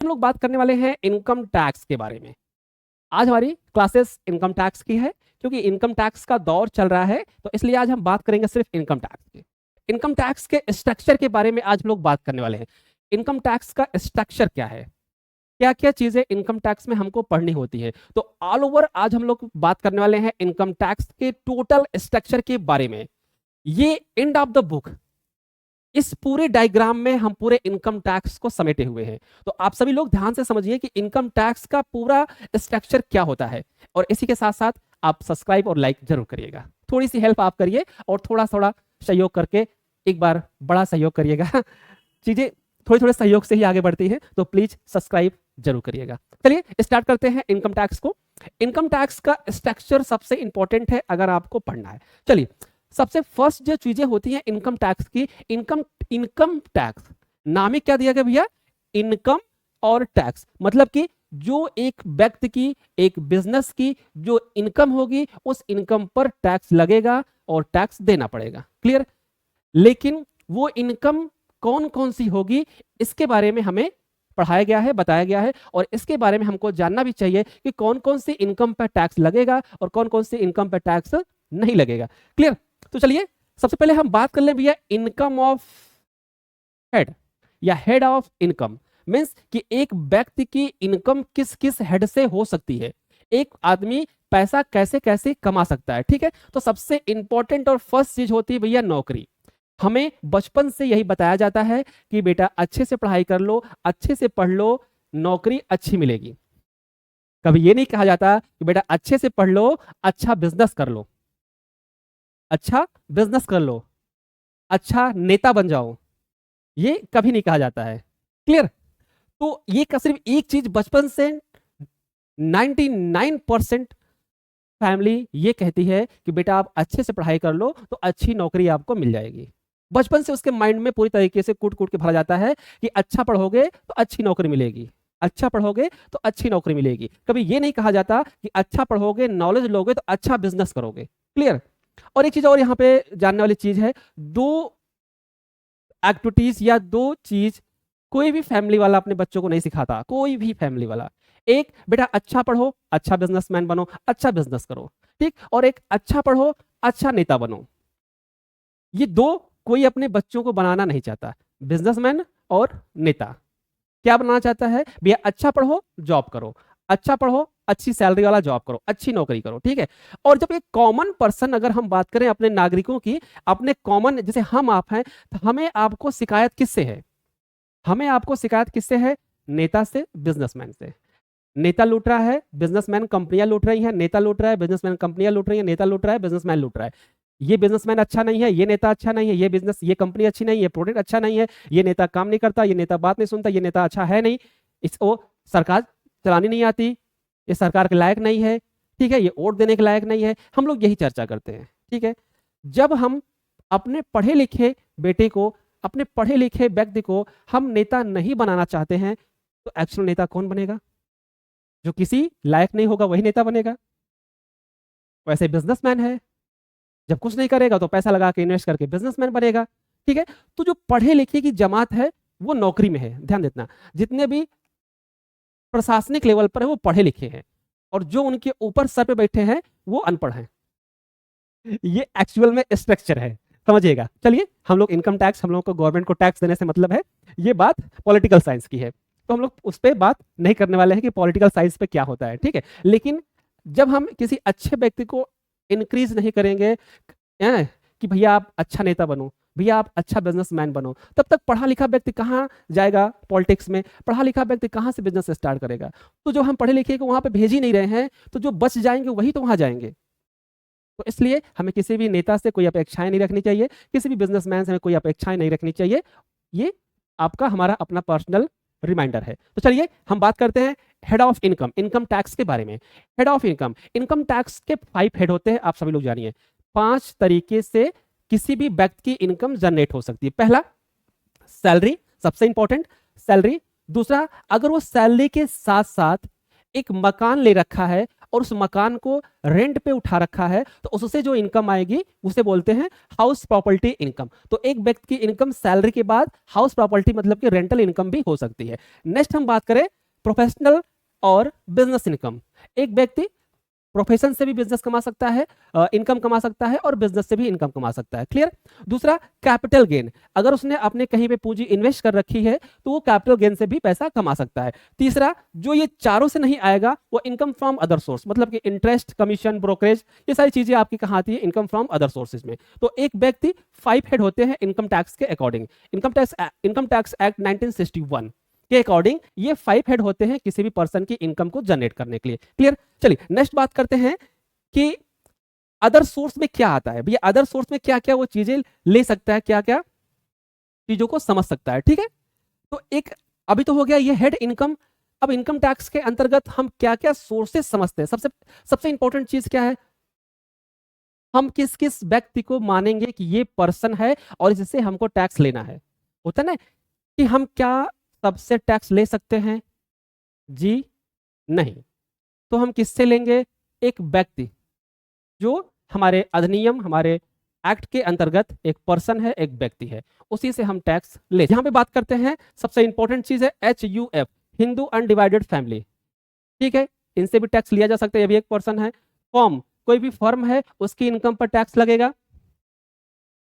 हम लोग बात करने वाले हैं इनकम टैक्स के बारे में। आज हमारी क्लासेस इनकम टैक्स की है, क्योंकि इनकम टैक्स का दौर चल रहा है, तो इसलिए आज हम बात करेंगे सिर्फ इनकम टैक्स की। इनकम टैक्स के स्ट्रक्चर के बारे में आज हम लोग बात करने वाले हैं। इनकम टैक्स का स्ट्रक्चर क्या है, क्या क्या चीजें इनकम टैक्स में हमको पढ़नी होती है, तो ऑल ओवर आज हम लोग बात करने वाले हैं इनकम टैक्स के टोटल स्ट्रक्चर के बारे में। ये एंड ऑफ द बुक, इस पूरे डायग्राम में हम पूरे इनकम टैक्स को समेटे हुए हैं। तो आप सभी लोग ध्यान से समझिए कि इनकम टैक्स का पूरा स्ट्रक्चर क्या होता है, और इसी के साथ साथ आप सब्सक्राइब और लाइक जरूर करिएगा। थोड़ी सी हेल्प आप करिए और थोड़ा थोड़ा सहयोग करके एक बार बड़ा सहयोग करिएगा। चीजें थोड़े थोड़े सहयोग से ही आगे बढ़ती है, तो प्लीज सब्सक्राइब जरूर करिएगा। चलिए स्टार्ट करते हैं इनकम टैक्स को। इनकम टैक्स का स्ट्रक्चर सबसे इंपॉर्टेंट है अगर आपको पढ़ना है। चलिए, सबसे फर्स्ट जो चीजें होती हैं इनकम टैक्स की, इनकम टैक्स नाम ही क्या दिया गया भैया, इनकम और टैक्स, मतलब कि जो एक व्यक्ति की, एक बिजनेस की जो इनकम होगी, उस इनकम पर टैक्स लगेगा और टैक्स देना पड़ेगा। क्लियर? लेकिन वो इनकम कौन कौन सी होगी, इसके बारे में हमें पढ़ाया गया है, बताया गया है, और इसके बारे में हमको जानना भी चाहिए कि कौन कौन सी इनकम पर टैक्स लगेगा और कौन कौन सी इनकम पर टैक्स नहीं लगेगा। क्लियर? तो चलिए सबसे पहले हम बात कर लें भैया इनकम ऑफ हेड या हेड ऑफ इनकम। मींस कि एक व्यक्ति की इनकम किस किस हेड से हो सकती है, एक आदमी पैसा कैसे कैसे कमा सकता है। ठीक है, तो सबसे इंपॉर्टेंट और फर्स्ट चीज होती है भैया नौकरी। हमें बचपन से यही बताया जाता है कि बेटा अच्छे से पढ़ाई कर लो, अच्छे से पढ़ लो, नौकरी अच्छी मिलेगी। कभी ये नहीं कहा जाता कि बेटा अच्छे से पढ़ लो, अच्छा बिजनेस कर लो, अच्छा बिजनेस कर लो, अच्छा नेता बन जाओ, ये कभी नहीं कहा जाता है। क्लियर? तो ये का सिर्फ एक चीज बचपन से 99% फैमिली ये कहती है कि बेटा आप अच्छे से पढ़ाई कर लो तो अच्छी नौकरी आपको मिल जाएगी। बचपन से उसके माइंड में पूरी तरीके से कूट कूट के भरा जाता है कि अच्छा पढ़ोगे तो अच्छी नौकरी मिलेगी, अच्छा पढ़ोगे तो अच्छी नौकरी मिलेगी। कभी ये नहीं कहा जाता कि अच्छा पढ़ोगे, नॉलेज लोगे तो अच्छा बिजनेस करोगे। क्लियर? और एक चीज और यहाँ पे जानने वाली चीज है, दो एक्टिविटीज या दो चीज कोई भी फैमिली वाला अपने बच्चों को नहीं सिखाता, कोई भी फैमिली वाला। एक, बेटा अच्छा पढ़ो, अच्छा बिजनेसमैन बनो, अच्छा बिजनेस करो। ठीक? और एक, अच्छा पढ़ो, अच्छा नेता बनो। ये दो कोई अपने बच्चों को बनाना नहीं चाहता, बिजनेसमैन और नेता। क्या बनाना चाहता है भैया, अच्छा पढ़ो, जॉब करो, अच्छा पढ़ो, अच्छी सैलरी वाला जॉब करो, अच्छी नौकरी करो। ठीक है? और जब एक कॉमन पर्सन, अगर हम बात करें अपने नागरिकों की, अपने कॉमन जैसे हम आप हैं, तो हमें आपको शिकायत किससे है? हमें आपको शिकायत किससे है? नेता से, बिजनेसमैन से। नेता लूट रहा है, बिजनेसमैन कंपनियां लूट रही हैं, नेता लूट रहा है, बिजनेसमैन कंपनियां लूट रही हैं, नेता लूट रहा है, बिजनेसमैन लूट रहा है। ये बिजनेसमैन अच्छा नहीं है, ये नेता अच्छा नहीं है, ये बिजनेस, ये कंपनी अच्छी नहीं है, प्रोडक्ट अच्छा नहीं है, ये नेता काम नहीं करता, ये नेता बात नहीं सुनता, ये नेता अच्छा है नहीं, इसको सरकार चलानी नहीं आती, ये सरकार के लायक नहीं है। ठीक है? ये वोट देने के लायक नहीं है। हम लोग यही चर्चा करते हैं। ठीक है? जब हम अपने पढ़े लिखे बेटे को, अपने पढ़े लिखे व्यक्ति को हम नेता नहीं बनाना चाहते हैं, तो एक्चुअल नेता कौन बनेगा? जो किसी लायक नहीं होगा वही नेता बनेगा। वैसे बिजनेसमैन है, जब कुछ नहीं करेगा तो पैसा लगा के इन्वेस्ट करके बिजनेसमैन बनेगा। ठीक है? तो जो पढ़े लिखे की जमात है वो नौकरी में है, ध्यान देना। जितने भी प्रशासनिक लेवल पर है वो पढ़े लिखे हैं, और जो उनके ऊपर सर पे बैठे हैं वो अनपढ़ हैं। ये एक्चुअल में स्ट्रक्चर है, समझिएगा। चलिए, हम लोग इनकम टैक्स, हम लोग को गवर्नमेंट को टैक्स देने से मतलब है, ये बात पॉलिटिकल साइंस की है, तो हम लोग उस पर बात नहीं करने वाले हैं कि पॉलिटिकल साइंस पे क्या होता है। ठीक है? लेकिन जब हम किसी अच्छे व्यक्ति को इंक्रीज नहीं करेंगे कि भैया आप अच्छा नेता बनो, भैया आप अच्छा बिजनेसमैन बनो, तब तक पढ़ा लिखा व्यक्ति कहाँ जाएगा पॉलिटिक्स में? पढ़ा लिखा व्यक्ति कहाँ से बिजनेस स्टार्ट करेगा? तो जो हम पढ़े लिखे को वहां पे भेज ही नहीं रहे हैं, तो जो बच जाएंगे वही तो वहां जाएंगे। तो इसलिए हमें किसी भी नेता से कोई अपेक्षाएं नहीं रखनी चाहिए, किसी भी बिजनेसमैन से हमें कोई अपेक्षाएं नहीं रखनी चाहिए। ये आपका हमारा अपना पर्सनल रिमाइंडर है। तो चलिए हम बात करते हैं head of income, income tax के बारे में। Head of income, income tax के 5 हेड होते हैं, आप सभी लोग जानिए। 5 तरीके से किसी भी व्यक्ति की इनकम जनरेट हो सकती है। पहला, सैलरी, सबसे इंपॉर्टेंट सैलरी। दूसरा, अगर वो सैलरी के साथ साथ एक मकान ले रखा है और उस मकान को रेंट पे उठा रखा है, तो उससे जो इनकम आएगी उसे बोलते हैं हाउस प्रॉपर्टी इनकम। तो एक व्यक्ति की इनकम सैलरी के बाद हाउस प्रॉपर्टी मतलब कि रेंटल इनकम भी हो सकती है। नेक्स्ट हम बात करें प्रोफेशनल और बिजनेस इनकम। एक व्यक्ति प्रोफेशन से भी बिजनेस कमा सकता है, इनकम कमा सकता है, और बिजनेस से भी इनकम कमा सकता है। क्लियर। दूसरा कैपिटल गेन, अगर उसने अपने कहीं पे पूंजी इन्वेस्ट कर रखी है तो वो कैपिटल गेन से भी पैसा कमा सकता है। तीसरा, जो ये चारों से नहीं आएगा वो इनकम फ्रॉम अदर सोर्स, मतलब कि इंटरेस्ट, कमीशन, ब्रोकरेज, ये सारी चीजें आपकी कहाँ आती है, इनकम फ्रॉम अदर सोर्सेज में। तो एक व्यक्ति 5 हेड होते हैं इनकम टैक्स के अकॉर्डिंग। इनकम टैक्स एक्ट 1961 के अकॉर्डिंग ये 5 हेड होते हैं किसी भी पर्सन की इनकम को जनरेट करने के लिए। क्लियर। चलिए नेक्स्ट बात करते हैं कि अदर सोर्स में क्या आता है। भैया अदर सोर्स में क्या क्या वो चीजें ले सकता है, क्या क्या चीजों को समझ सकता है। ठीक है, तो एक अभी तो हो गया ये हेड इनकम। अब इनकम टैक्स के अंतर्गत हम क्या क्या सोर्सेस समझते हैं। सबसे इंपॉर्टेंट चीज क्या है, हम किस किस व्यक्ति को मानेंगे कि ये पर्सन है और इससे हमको टैक्स लेना है। होता ना कि हम क्या सबसे टैक्स ले सकते हैं, जी नहीं। तो हम किससे लेंगे, एक व्यक्ति जो हमारे अधिनियम, हमारे एक्ट के अंतर्गत एक पर्सन है, एक व्यक्ति है, उसी से हम टैक्स ले। यहां पे बात करते हैं, सबसे इंपॉर्टेंट चीज है HUF, हिंदू अनडिवाइडेड फैमिली। ठीक है, इनसे भी टैक्स लिया जा सकता है, ये भी एक पर्सन है। फर्म, कोई भी फर्म है उसकी इनकम पर टैक्स लगेगा।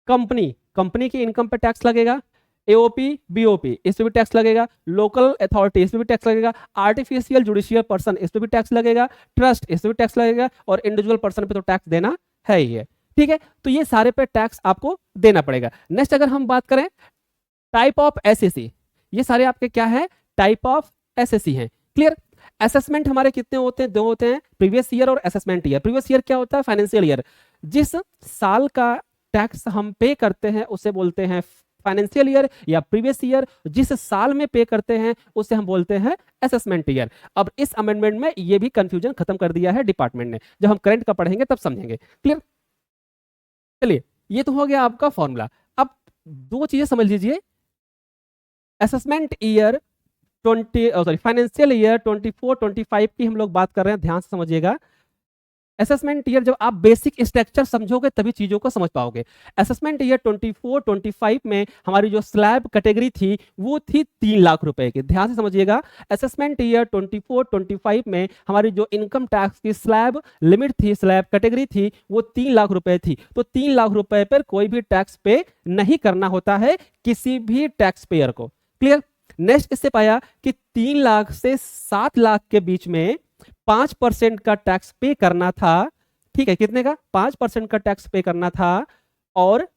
कंपनी की इनकम पर टैक्स लगेगा। AOP, BOP, इस पे भी टैक्स लगेगा। लोकल अथॉरिटी, इस पे भी टैक्स लगेगा। आर्टिफिशियल जुडिशियल पर्सन, इस पे भी टैक्स लगेगा। ट्रस्ट, इस पे भी टैक्स लगेगा। और इंडिविजुअल पर्सन पे तो टैक्स देना है ही है। ठीक है, तो ये सारे पे टैक्स आपको देना पड़ेगा। नेक्स्ट अगर हम बात करें टाइप ऑफ SSC, ये सारे आपके क्या है, टाइप ऑफ SSC हैं। क्लियर। असेसमेंट हमारे कितने होते हैं, 2 होते हैं, प्रीवियस ईयर और असेसमेंट ईयर। प्रीवियस ईयर क्या होता है, फाइनेंशियल ईयर। जिस साल का टैक्स हम पे करते हैं उसे बोलते हैं फाइनेंशियल ईयर या प्रीवियस ईयर। जिस साल में पे करते हैं उसे हम बोलते हैं असेसमेंट ईयर। अब इस अमेंडमेंट में ये भी कंफ्यूजन खत्म कर दिया है डिपार्टमेंट ने, जब हम करंट का पढ़ेंगे तब समझेंगे। क्लियर। चलिए ये तो हो गया आपका फॉर्मूला। अब 2 चीजें समझ लीजिए। असेसमेंट ईयर फाइनेंशियल ईयर 24-25 की हम लोग बात कर रहे हैं, ध्यान से समझिएगा। असेसमेंट ईयर जब आप बेसिक स्ट्रक्चर समझोगे तभी चीजों को समझ पाओगे। असेसमेंट ईयर 24-25 में हमारी जो स्लैब कैटेगरी थी वो थी 3 लाख रुपए की। ध्यान से समझिएगा, असेसमेंट ईयर 24-25 में हमारी जो इनकम टैक्स की स्लैब लिमिट थी, स्लैब कैटेगरी थी, वो 3 लाख रुपए थी। तो 3 लाख रुपए पर कोई भी टैक्स पे नहीं करना होता है किसी भी टैक्स पेयर को। क्लियर। नेक्स्ट इससे पाया कि 3 लाख से 7 लाख के बीच में 5% का टैक्स पे करना था। ठीक है, कितने का, 5% का टैक्स पे करना था और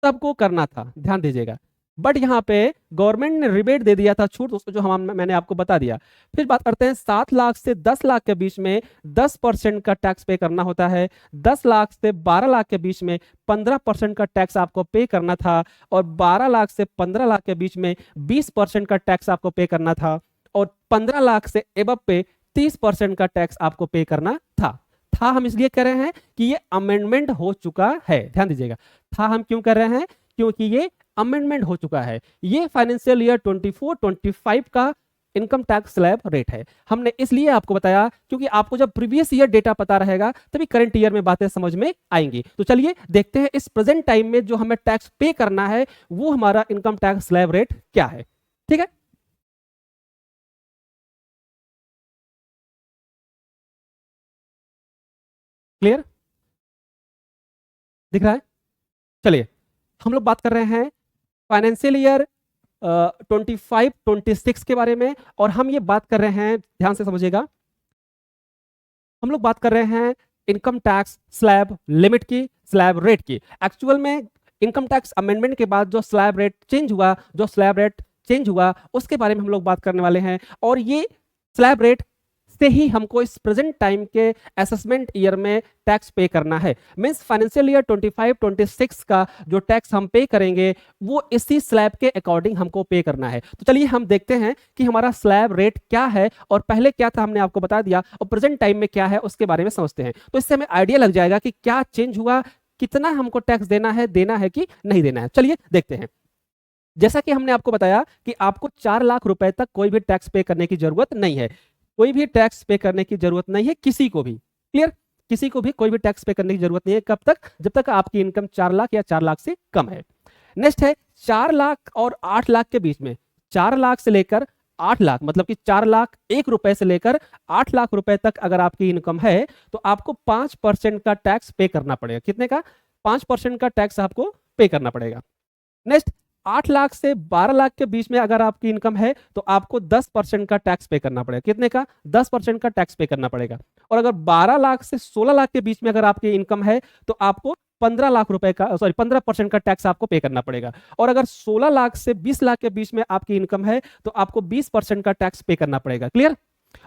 सबको करना था, ध्यान दीजिएगा। बट यहां पे गवर्नमेंट ने रिबेट दे दिया था, छूट, उसको जो मैंने आपको बता दिया। फिर बात करते हैं 7 लाख से 10 लाख के बीच में 10% का टैक्स पे करना होता है। 10 लाख से 12 लाख के बीच में 15% का टैक्स आपको पे करना था। और 12 लाख से 15 लाख के बीच में 20% का टैक्स आपको पे करना था। और 15 लाख से एबव पे 30% का टैक्स आपको पे करना था। हम इसलिए कर रहे हैं कि ये अमेंडमेंट हो चुका है, ध्यान दीजिएगा। हम क्यों कर रहे हैं, क्योंकि ये अमेंडमेंट हो चुका है। ये फाइनेंशियल ईयर 24-25 का इनकम टैक्स स्लैब रेट है। हमने इसलिए आपको बताया क्योंकि आपको जब प्रीवियस ईयर डेटा पता रहेगा तभी करंट ईयर में बातें समझ में आएंगी। तो चलिए देखते हैं इस प्रेजेंट टाइम में जो हमें टैक्स पे करना है वो हमारा इनकम टैक्स स्लैब रेट क्या है। ठीक है, क्लियर दिख रहा है। चलिए हम लोग बात कर रहे हैं फाइनेंशियल ईयर 25-26 के बारे में, और हम ये बात कर रहे हैं, ध्यान से समझिएगा, हम लोग बात कर रहे हैं इनकम टैक्स स्लैब लिमिट की, स्लैब रेट की। एक्चुअल में इनकम टैक्स अमेंडमेंट के बाद जो स्लैब रेट चेंज हुआ उसके बारे में हम लोग बात करने वाले हैं। और ये स्लैब रेट से ही हमको इस प्रेजेंट टाइम के असेसमेंट ईयर में टैक्स पे करना है। मींस फाइनेंशियल ईयर 25-26 का जो टैक्स हम पे करेंगे वो इसी स्लैब के अकॉर्डिंग हमको पे करना है। तो चलिए हम देखते हैं कि हमारा स्लैब रेट क्या है और पहले क्या था हमने आपको बता दिया, और प्रेजेंट टाइम में क्या है उसके बारे में समझते हैं। तो इससे हमें आइडिया लग जाएगा कि क्या चेंज हुआ, कितना हमको टैक्स देना है कि नहीं देना है। चलिए देखते हैं। जैसा कि हमने आपको बताया कि आपको 4 लाख रुपए तक कोई भी टैक्स पे करने की जरूरत नहीं है। कोई भी टैक्स पे करने की जरूरत नहीं है किसी को भी। क्लियर? किसी को भी कोई भी टैक्स पे करने की जरूरत नहीं है। कब तक? जब तक आपकी इनकम 4 लाख या 4 लाख से कम है। नेक्स्ट है 4 लाख और 8 लाख के बीच में। 4 लाख से लेकर 8 लाख, मतलब कि 4 लाख 1 रुपए से लेकर 8 लाख रुपए तक अगर आपकी इनकम है तो आपको 5% का टैक्स पे करना पड़ेगा। कितने का? 5% का टैक्स आपको पे करना पड़ेगा। नेक्स्ट, 8 लाख से 12 लाख के बीच में अगर आपकी इनकम है तो आपको 10% का टैक्स पे करना पड़ेगा। कितने का? 10% का टैक्स पे करना पड़ेगा। और अगर 12 लाख से 16 लाख के बीच में अगर आपकी इनकम है तो आपको 15 लाख रुपए का 15% का टैक्स आपको पे करना पड़ेगा। और अगर 16 लाख से 20 लाख के बीच में आपकी इनकम है तो आपको 20% का टैक्स पे करना पड़ेगा। क्लियर?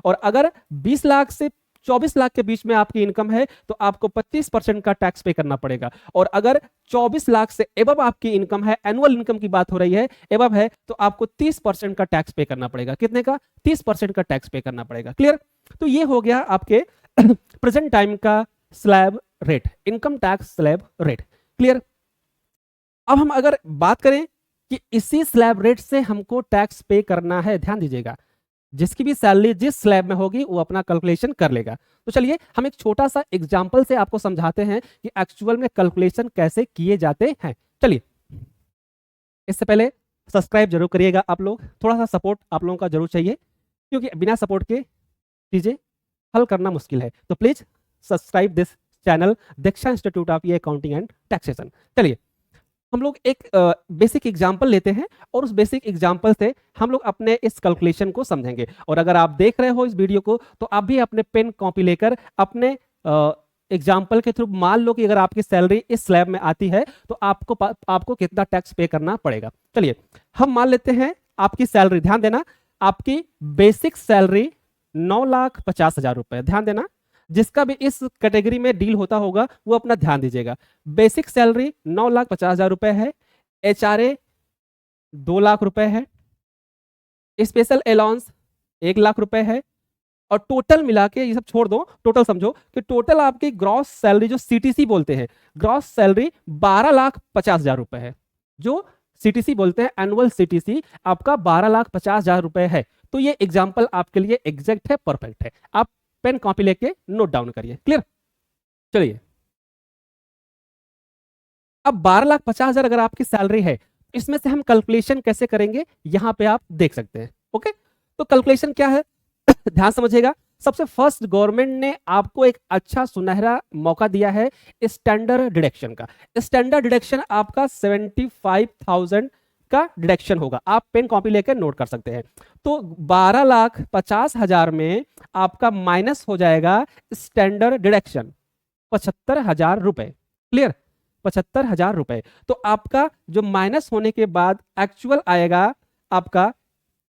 और अगर 20 लाख से 24 लाख के बीच में आपकी इनकम है तो आपको 25% का टैक्स पे करना पड़ेगा। और अगर 24 लाख से एबव आपकी इनकम है, एनुअल इनकम की बात हो रही है, एबव है, तो आपको 30% का टैक्स पे करना पड़ेगा। कितने का? 30% का टैक्स पे करना पड़ेगा। क्लियर? तो ये हो गया आपके प्रेजेंट टाइम का slab rate, income tax slab rate. Clear? अब हम अगर बात करें कि इसी स्लैब रेट से हमको टैक्स पे करना है, ध्यान दीजिएगा, जिसकी भी सैलरी जिस स्लैब में होगी वो अपना कैलकुलेशन कर लेगा। तो चलिए हम एक छोटा सा एग्जांपल से आपको समझाते हैं कि एक्चुअल में कैलकुलेशन कैसे किए जाते हैं। चलिए, इससे पहले सब्सक्राइब जरूर करिएगा आप लोग, थोड़ा सा सपोर्ट आप लोगों का जरूर चाहिए, क्योंकि बिना सपोर्ट के चीजें हल करना मुश्किल है। तो please subscribe this channel Diksha institute of accounting and taxation. चलिए हम लोग एक बेसिक एग्जांपल लेते हैं और उस बेसिक एग्जांपल से हम लोग अपने इस कैलकुलेशन को समझेंगे। और अगर आप देख रहे हो इस वीडियो को तो आप भी अपने पेन कॉपी लेकर अपने एग्जांपल के थ्रू मान लो कि अगर आपकी सैलरी इस स्लैब में आती है तो आपको कितना टैक्स पे करना पड़ेगा। चलिए हम मान लेते हैं आपकी सैलरी, ध्यान देना, आपकी बेसिक सैलरी 9,50,000 रुपए। ध्यान देना, जिसका भी इस कैटेगरी में डील होता होगा वो अपना ध्यान दीजिएगा। बेसिक सैलरी 9,50,000 रुपए है, एचआरए 2 लाख रुपए है, स्पेशल अलाउंस 1 लाख रुपए है, और टोटल मिला के ये सब छोड़ दो, टोटल समझो कि टोटल आपकी ग्रॉस सैलरी जो सीटीसी बोलते हैं, ग्रॉस सैलरी 12,50,000 रुपए है। जो सीटीसी बोलते हैं एनुअल सीटीसी आपका 12,50,000 रुपए है। तो ये एग्जाम्पल आपके लिए एग्जैक्ट है, परफेक्ट है। आप पेन कॉपी लेके नोट डाउन करिए। क्लियर? चलिए अब 12,50,000 अगर आपकी सैलरी है, इसमें से हम कैलकुलेशन कैसे करेंगे यहां पे आप देख सकते हैं। ओके, तो कैलकुलेशन क्या है ध्यान समझिएगा। सबसे फर्स्ट गवर्नमेंट ने आपको एक अच्छा सुनहरा मौका दिया है स्टैंडर्ड डिडक्शन का। स्टैंडर्ड डिडक्शन आपका 75,000 का डिडक्शन होगा। आप पेन कॉपी लेकर नोट कर सकते हैं। तो 12,50,000 में आपका माइनस हो जाएगा स्टैंडर्ड डिडक्शन 75,000 रुपए। क्लियर? 75,000 रुपए। तो आपका जो माइनस होने के बाद एक्चुअल आएगा आपका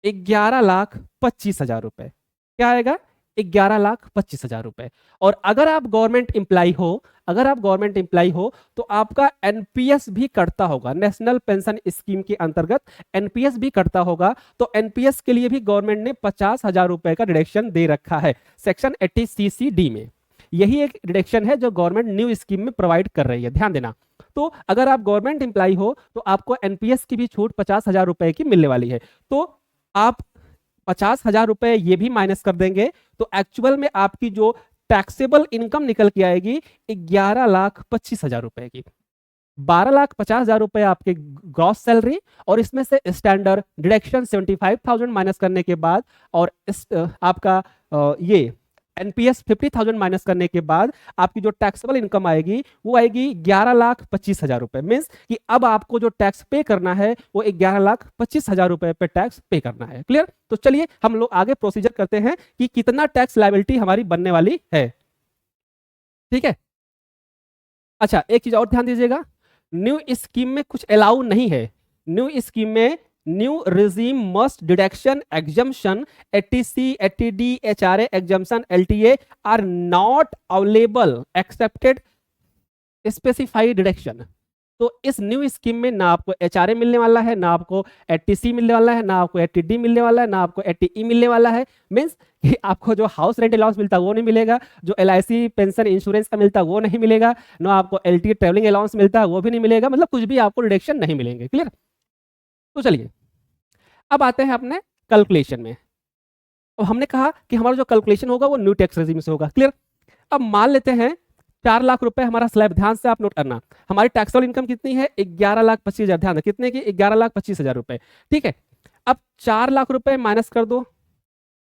11,25,000 रुपए। क्या आएगा? 11,25,000 रुपए। और अगर आप गवर्नमेंट एम्प्लाई हो, अगर आप गवर्नमेंट एम्प्लाई हो तो आपका एनपीएस भी कटता होगा, नेशनल पेंशन स्कीम के अंतर्गत एनपीएस भी कटता होगा। तो एनपीएस के लिए भी गवर्नमेंट ने 50,000 रुपए का डिडक्शन दे रखा है सेक्शन 80 सीसी में। यही एक डिडक्शन है जो गवर्नमेंट न्यू स्कीम में प्रोवाइड कर रही है, ध्यान देना। तो अगर आप गवर्नमेंट एम्प्लाई हो तो आपको एनपीएस की भी छूट 50,000 रुपए की मिलने वाली है। तो आप 50,000 रुपए ये भी माइनस कर देंगे तो एक्चुअल में आपकी जो टैक्सेबल इनकम निकल के आएगी 11,25,000 रुपए की। 12,50,000 रुपए आपके ग्रॉस सैलरी, और इसमें से स्टैंडर्ड डिडक्शन 75,000 माइनस करने के बाद, और आपका ये एनपीएस 50,000 माइनस करने के बाद आपकी जो टैक्सेबल इनकम आएगी वो आएगी 11,25,000 रुपए। मीन्स कि अब आपको जो टैक्स पे करना है वो 11,25,000 रुपए पे टैक्स पे करना है। क्लियर? तो चलिए हम लोग आगे प्रोसीजर करते हैं कि कितना टैक्स लायबिलिटी हमारी बनने वाली है। ठीक है? अच्छा, एक चीज और ध्यान दीजिएगा, न्यू स्कीम में कुछ अलाउ नहीं है। न्यू स्कीम में new regime must deduction exemption 80C 80D HRA exemption LTA are not available accepted specified deduction. तो इस न्यू स्कीम में ना आपको HRA मिलने वाला है, ना आपको 80C मिलने वाला है, ना आपको 80D मिलने वाला है, ना आपको 80E मिलने वाला है। मीन्स कि आपको जो हाउस रेंट अलाउंस मिलता है वो नहीं मिलेगा, जो LIC पेंशन इंश्योरेंस का मिलता है वो नहीं मिलेगा, ना आपको LTA ट्रेवलिंग अलाउंस मिलता है वो भी नहीं मिलेगा, मतलब कुछ भी आपको डिडक्शन नहीं मिलेंगे। क्लियर? तो चलिए अब आते हैं अपने कैलकुलेशन में। अब हमने कहा कि हमारा जो कैलकुलेशन होगा वो न्यू टैक्स रेजिम से होगा। क्लियर। अब मान लेते हैं 4 लाख रुपए हमारा स्लैब, ध्यान से आप नोट करना। हमारी टैक्सेबल इनकम कितनी है? 11,25,000। ध्यान है कितने की? 11,25,000 रुपए। ठीक है। अब 4 लाख रुपए माइनस कर दो,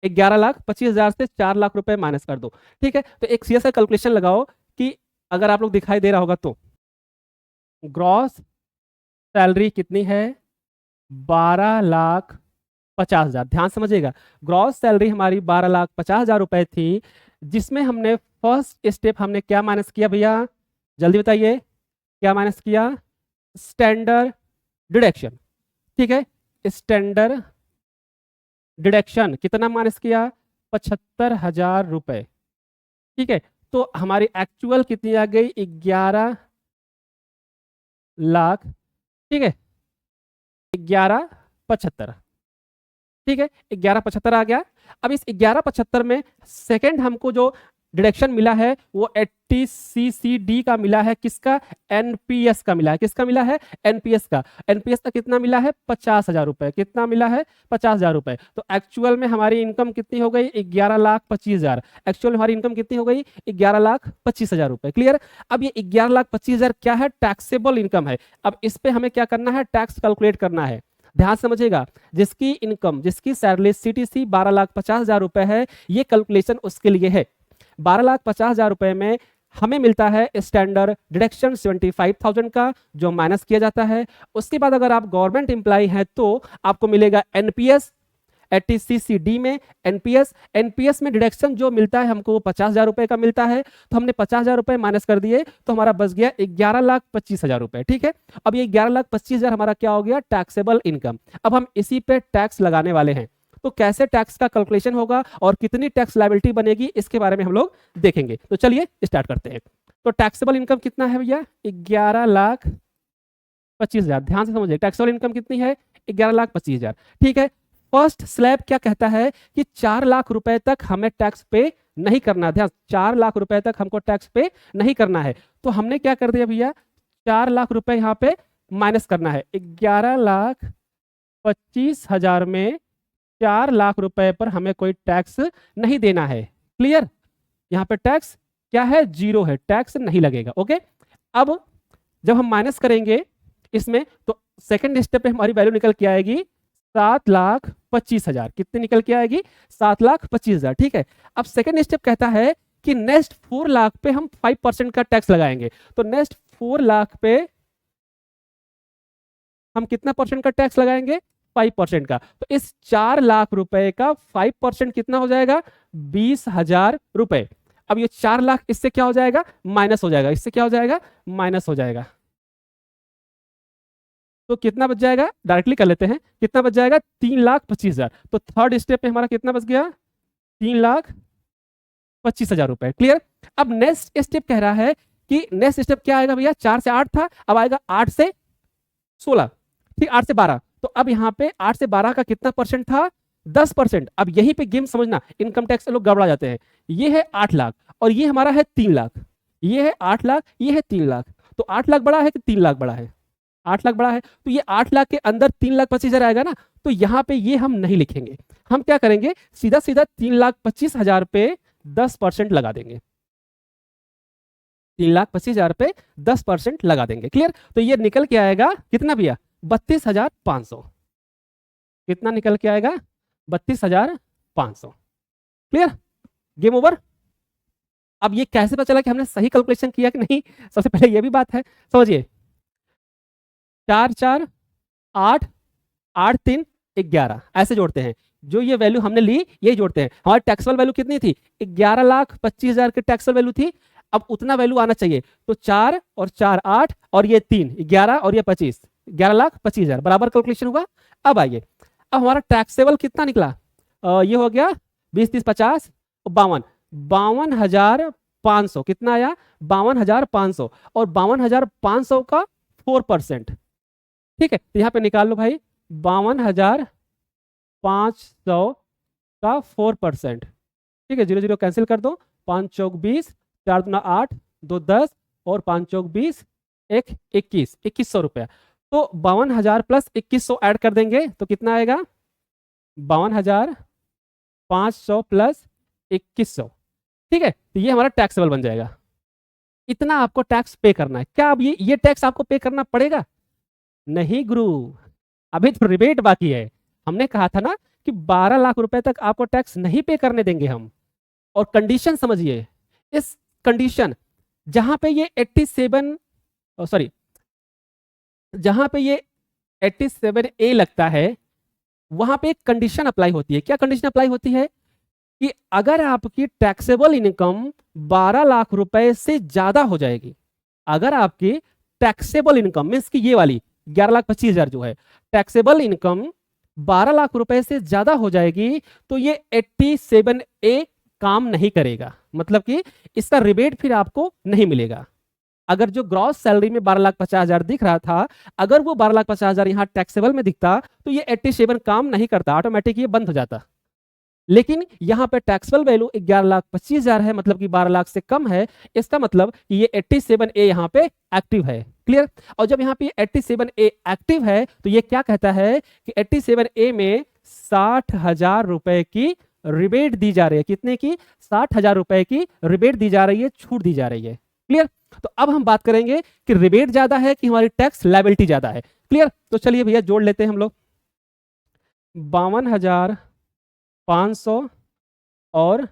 11,25,000 से 4 लाख रुपए माइनस कर दो। ठीक है। तो एक सीधा सा कैलकुलेशन लगाओ कि अगर आप लोग दिखाई दे रहा होगा तो ग्रॉस सैलरी कितनी है? 12,50,000। ध्यान समझिएगा, ग्रॉस सैलरी हमारी 12,50,000 रुपए थी, जिसमें हमने फर्स्ट स्टेप हमने क्या माइनस किया भैया? जल्दी बताइए, क्या माइनस किया? Standard deduction. ठीक है। स्टैंडर्ड डिडक्शन कितना माइनस किया? 75,000 रुपए। ठीक है। तो हमारी एक्चुअल कितनी आ गई? 11,00,000। ठीक है, 11,75,000। ठीक है, 11,75,000 आ गया। अब इस 11,75,000 में सेकंड हमको जो डिडक्शन मिला है वो 80CCD का मिला है। किसका? एनपीएस का मिला है। किसका मिला है? एनपीएस का। एनपीएस का कितना मिला है? 50,000 रुपए। कितना मिला है? 50,000 रुपए। तो एक्चुअल में हमारी इनकम कितनी हो गई? 11,25,000। एक्चुअल में हमारी इनकम कितनी हो गई? 11,25,000 रुपए। क्लियर। अब ये 11,25,000 क्या है? टैक्सेबल इनकम है। अब इस पे हमें क्या करना है? टैक्स कैलकुलेट करना है। ध्यान समझिएगा, जिसकी इनकम, जिसकी सैलरी सीटीसी 12,50,000 रुपए है, ये कैलकुलेशन उसके लिए है। 12,50,000 रुपए में हमें मिलता है स्टैंडर्ड डिडक्शन 75,000 का, जो माइनस किया जाता है। उसके बाद अगर आप गवर्नमेंट एम्प्लॉय हैं तो आपको मिलेगा एनपीएस। 80CCD में एनपीएस में डिडक्शन जो मिलता है हमको वो 50,000 रुपए का मिलता है। तो हमने 50,000 रुपए माइनस कर दिए तो हमारा बच गया 11,25,000 रुपए। ठीक है। अब ये 11,25,000 हमारा क्या हो गया? Taxable income. अब हम इसी पे टैक्स लगाने वाले हैं। तो कैसे टैक्स का कैलकुलेशन होगा और कितनी टैक्स लायबिलिटी बनेगी, इसके बारे में हम लोग देखेंगे। तो चलिए स्टार्ट करते हैं। तो टैक्सेबल इनकम कितना है भैया? 11,25,000। ध्यान से समझिए, टैक्सेबल इनकम कितनी है? 11,25,000। ठीक है। फर्स्ट स्लैब क्या कहता है कि 4 लाख रुपए तक हमें टैक्स पे नहीं करना। ध्यान, 4 लाख रुपए तक हमको टैक्स पे नहीं करना है। तो हमने क्या कर दिया भैया? 4 लाख रुपए यहाँ पे माइनस करना है। 11,25,000 में 4 लाख रुपए पर हमें कोई टैक्स नहीं देना है। क्लियर। यहाँ पे टैक्स क्या है? 0 है, टैक्स नहीं लगेगा। ओके। अब जब हम माइनस करेंगे इसमें तो सेकंड स्टेप पे हमारी वैल्यू निकल के आएगी 7,25,000। कितनी निकल के आएगी? 7,25,000। ठीक है। अब सेकंड स्टेप कहता है कि नेक्स्ट 4 लाख पे हम 5% का टैक्स लगाएंगे। तो नेक्स्ट 4 लाख पे हम कितना परसेंट का टैक्स लगाएंगे? 5% का। तो इस 4 लाख रुपए का 5% कितना हो जाएगा? 20,000 रुपए। अब ये 4 लाख इससे क्या हो जाएगा? माइनस हो जाएगा। इससे क्या हो जाएगा? माइनस हो जाएगा। तो कितना बच जाएगा? डायरेक्टली कर लेते हैं। कितना बच जाएगा? 3,25,000। तो थर्ड स्टेप पे हमारा कितना बच गया? 3,25,000 रुपए। क्लियर। अब नेक्स्ट स्टेप कह रहा है कि नेक्स्ट स्टेप क्या आएगा भैया? 4 से 8 था, अब आएगा 8 से 16। ठीक, 8 से 12। तो अब यहाँ पे 8 से 12 का कितना परसेंट था? 10%। अब यहीं पे गेम समझना, इनकम टैक्स लोग गड़बड़ा जाते हैं। ये है 8 लाख और ये हमारा है 3 लाख। ये है 8 लाख, ये है 3 लाख। तो 8 लाख बड़ा है कि 3 लाख बड़ा है? 8 लाख बड़ा है। तो ये 8 लाख के अंदर 3,25,000 आएगा ना, तो यहाँ पे ये हम नहीं लिखेंगे। हम क्या करेंगे? सीधा सीधा 3,25,000 पे 10% लगा देंगे। 3,25,000 पे 10% लगा देंगे। क्लियर। तो ये निकल के आएगा कितना भैया? 32,500। कितना निकल के आएगा? 32,500। क्लियर। Game over. अब ये कैसे पता चला कि हमने सही कैलकुलेशन किया कि नहीं? सबसे पहले ये भी बात है, समझिए। 4 4 8 8 3 11 ऐसे जोड़ते हैं। जो ये वैल्यू हमने ली यही जोड़ते हैं। हमारी टैक्सेबल वैल्यू कितनी थी? 11,25,000 की टैक्सेबल वैल्यू थी। अब उतना वैल्यू आना चाहिए। तो 4 और 4 8 और ये 3 11 और ये 25, 11,25,000 बराबर कैलकुलेशन हुआ। अब आइए, अब हमारा टैक्सेबल कितना निकला? ये हो गया 20 30 50 52, 52,500। कितना आया? 52,500। और 52,500 का 4%। ठीक है। तो यहाँ पे निकाल लो भाई, 52,500 का 4%। ठीक है, 0 0 कैंसिल कर दो। 5 चौक 20, 4 दूना 8, 2 10 और 5 चौक 20, 1 21, 2100 रुपया। तो 52,000 प्लस 2100 ऐड कर देंगे तो कितना आएगा? 52,000 500 प्लस 2100, ठीक है, तो ये हमारा टैक्सेबल बन जाएगा। इतना आपको टैक्स पे करना है। क्या अब ये टैक्स आपको पे करना पड़ेगा? नहीं गुरु, अभी तो रिबेट बाकी है। हमने कहा था ना कि 12 लाख रुपए तक आपको टैक्स नहीं पे करने देंगे हम। और कंडीशन समझिए, इस कंडीशन जहां पे ये 87 सॉरी जहां पे ये 87A लगता है, वहां पे एक कंडीशन अप्लाई होती है। क्या कंडीशन अप्लाई होती है? कि अगर आपकी टैक्सेबल इनकम 12 लाख रुपए से ज्यादा हो जाएगी, अगर आपकी टैक्सेबल इनकम मीन्स कि ये वाली 11,25,000 जो है, टैक्सेबल इनकम 12 लाख रुपए से ज्यादा हो जाएगी, तो ये 87A काम नहीं करेगा। मतलब कि इसका रिबेट फिर आपको नहीं मिलेगा। अगर जो ग्रॉस सैलरी में 12,50,000 दिख रहा था, अगर वो 12,50,000 यहां टैक्सेबल में दिखता, तो ये 87 काम नहीं करता, ऑटोमेटिक ये बंद हो जाता। लेकिन यहां पे टैक्सेबल वैल्यू 11,25,000 है, मतलब कि 12 लाख से कम है। इसका मतलब कि ये 87A यहां पे एक्टिव है। क्लियर? और जब यहां पे 87A एक्टिव है, तो ये क्या कहता है कि 87A में 60,000 रुपए की रिबेट दी जा रही है। कितने की? 60,000 रुपए की रिबेट दी जा रही है, छूट दी जा रही है। क्लियर? तो अब हम बात करेंगे कि रिबेट ज्यादा है कि हमारी टैक्स लायबिलिटी ज्यादा है। क्लियर? तो चलिए भैया जोड़ लेते हैं हम लोग। 52,500 और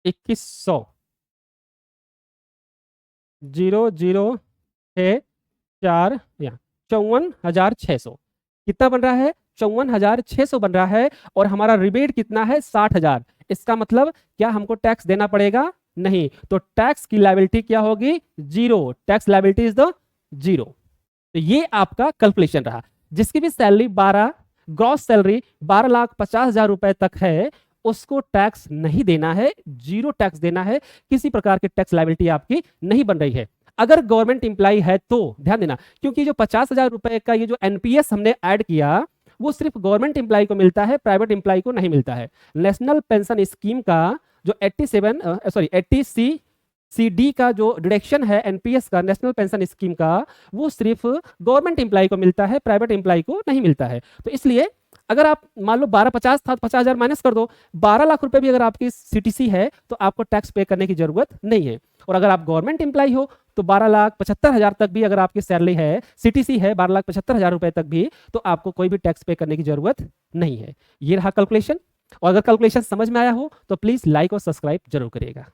2100, 0,0,4 यहाँ 54,600 कितना बन रहा है? 54,600 बन रहा है। और हमारा रिबेट कितना है? 60,000। इसका मतलब क्या हमको टैक्स देना पड़ेगा? नहीं। तो टैक्स की लायबिलिटी क्या होगी? Zero. Tax liability is the zero. तो ये आपका कैलकुलेशन रहा। जिसकी भी सैलरी 12 ग्रॉस सैलरी 12,50,000 रुपए तक है, उसको टैक्स नहीं देना है, जीरो टैक्स देना है। किसी प्रकार की टैक्स लायबिलिटी आपकी नहीं बन रही है। अगर गवर्नमेंट इंप्लाई है तो ध्यान देना, क्योंकि जो 50,000 रुपए का ये जो एनपीएस हमने ऐड किया, वो सिर्फ गवर्नमेंट इंप्लाई को मिलता है, प्राइवेट इंप्लाई को नहीं मिलता है। नेशनल पेंशन स्कीम का जो 80C का जो डिडक्शन है एनपीएस का, नेशनल पेंशन स्कीम का, वो सिर्फ गवर्नमेंट इंप्लाई को मिलता है, प्राइवेट इंप्लाई को नहीं मिलता है। तो इसलिए अगर आप मान लो 12,50 था, 50,000 माइनस कर दो, 12 लाख रुपए भी अगर आपकी सीटीसी है, तो आपको टैक्स पे करने की जरूरत नहीं है। और अगर आप गवर्नमेंट इंप्लाई हो, तो 12,75,000 तक भी अगर आपकी सैलरी है, सीटीसी है 12,75,000 रुपए तक भी, तो आपको कोई भी टैक्स पे करने की जरूरत नहीं है। ये रहा कैलकुलेशन। और अगर कैलकुलेशन समझ में आया हो, तो प्लीज लाइक और सब्सक्राइब जरूर करिएगा।